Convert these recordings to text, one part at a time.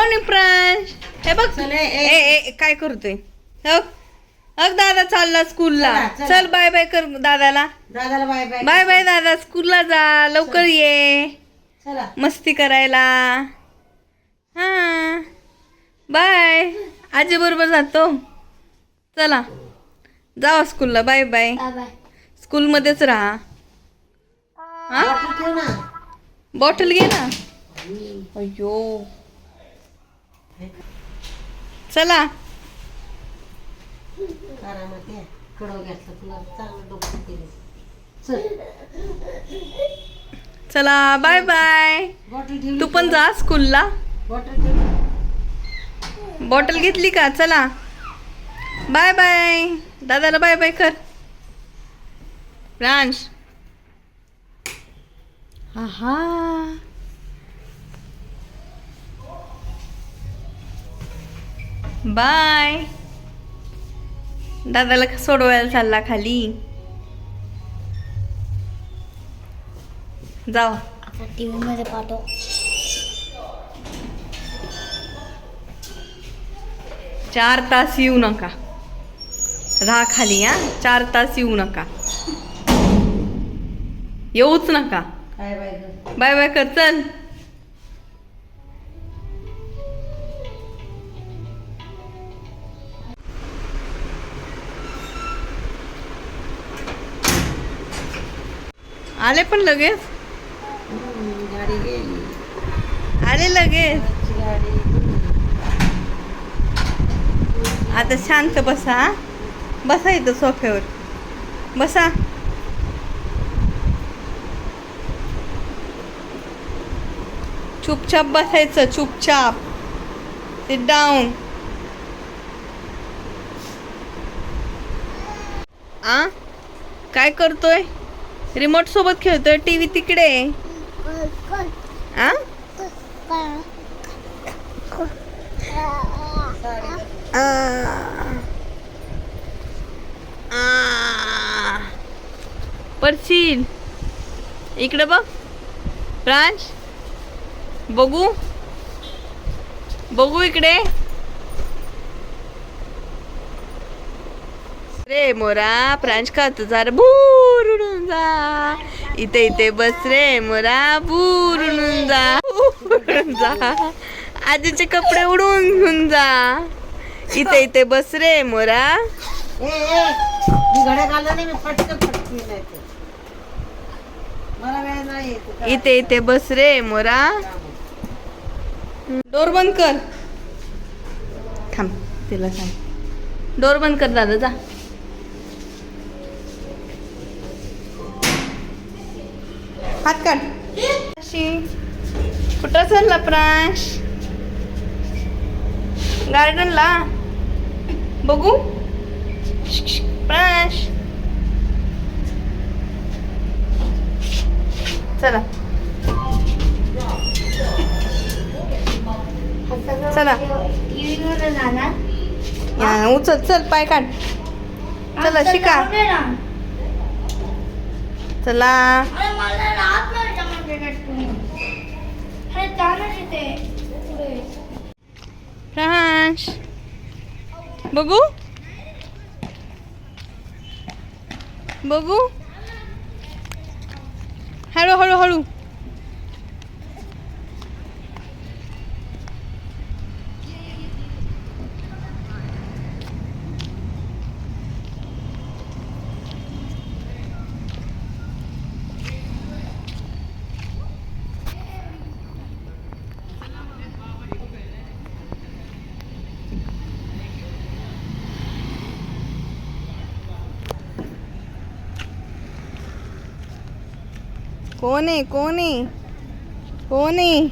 कोण आहे प्रांश? हे बघ काय करतोय? अग दादा चालला स्कूलला. चल बाय बाय कर दादाला. Bye bye. बाय बाय दादा, स्कूलला जा, लवकर ये चला. मस्ती करायला. हा बाय. आजी बरोबर जातो. चला जावा स्कूलला. Bye bye. स्कूलमध्येच राहा. बॉटल घे ना. अय्यो चला. चला बाय बाय. तू पण जा स्कूलला. बॉटल घेतली का? चला बाय बाय. दादाला बाय बाय कर. प्रांश आहा बाय. दादाला सोडवायला चालला खाली. जाऊ आता टीव्ही मध्ये पाहतो. चार तास येऊ नका. राहा खाली. 4 तास येऊ नका. येऊच नका. बाय बाय कर. चल आले पण लगेच. आले लगेच. आता शांत बसा. बसा इथं सोफ्यावर बसा. चुपचाप बसायचं. चुपचाप. Sit down. काय करतोय? रिमोट सोबत खेळतोय. टीव्ही तिकडे. पडशील. इकडे बघ प्रांश. बघू बघू इकडे. रे मोरा प्रांश का तुझा भूर उडून जा. इथे इथे बस रे मोरा. भूर उडून जा. उडून जा. आजीचे कपडे उडून घेऊन जा. इथे इथे बस रे मोरा. इथे इथे बस रे मोरा. डोर बंद कर. थांब तिला सांग. डोर बंद कर दादा. जा. हात काढ. कुठं चालला प्रांश? गार्डनला. बघू प्रांश. चला चला. उचल. चल पाय काढ. चला शिका. चला. प्रांश बघू बघू. हळू हळू हळू. कोण आहे? कोण आहे? कोण आहे?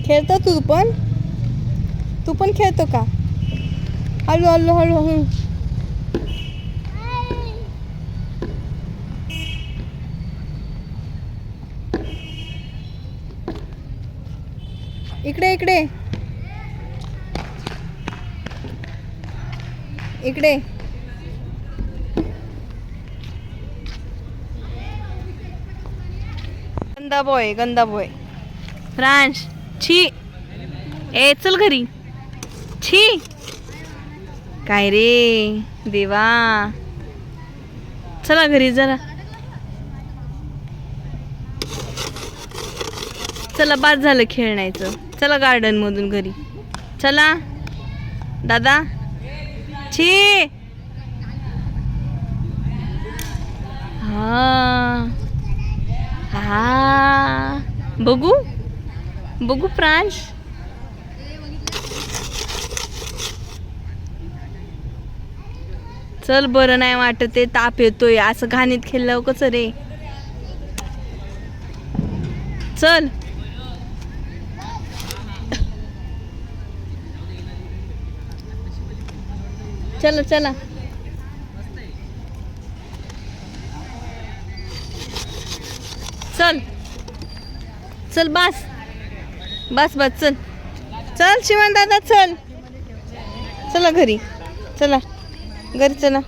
खेळतो तू पण खेळतो का? हळू हळू हळू हळू. इकडे इकडे इकडे. गंदा बॉय फ्रांश. छी. ए चल घरी. छी. काय रे देवा. चला घरी जरा. चला बाद झालं खेळण्याचं. चला गार्डन मधून घरी चला. दादा. छी. हा हा. बघू प्रांश. चल बरं नाही वाटत ते. ताप येतोय असं घाणीत खेळलं कसं रे. चल. चला चला. चल चल बस चल चल शिवान दादा चल. चला घरी चला. घरी चला.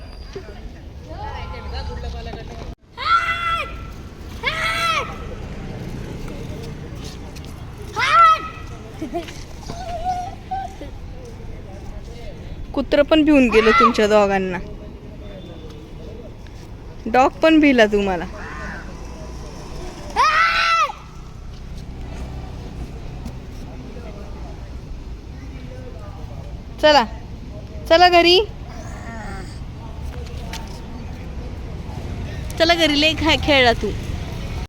कुत्र पण भिवून गेलं तुमच्या दोघांना. डॉग पण भिला तुम्हाला. चला चला घरी. चला घरी लय खेळला तू.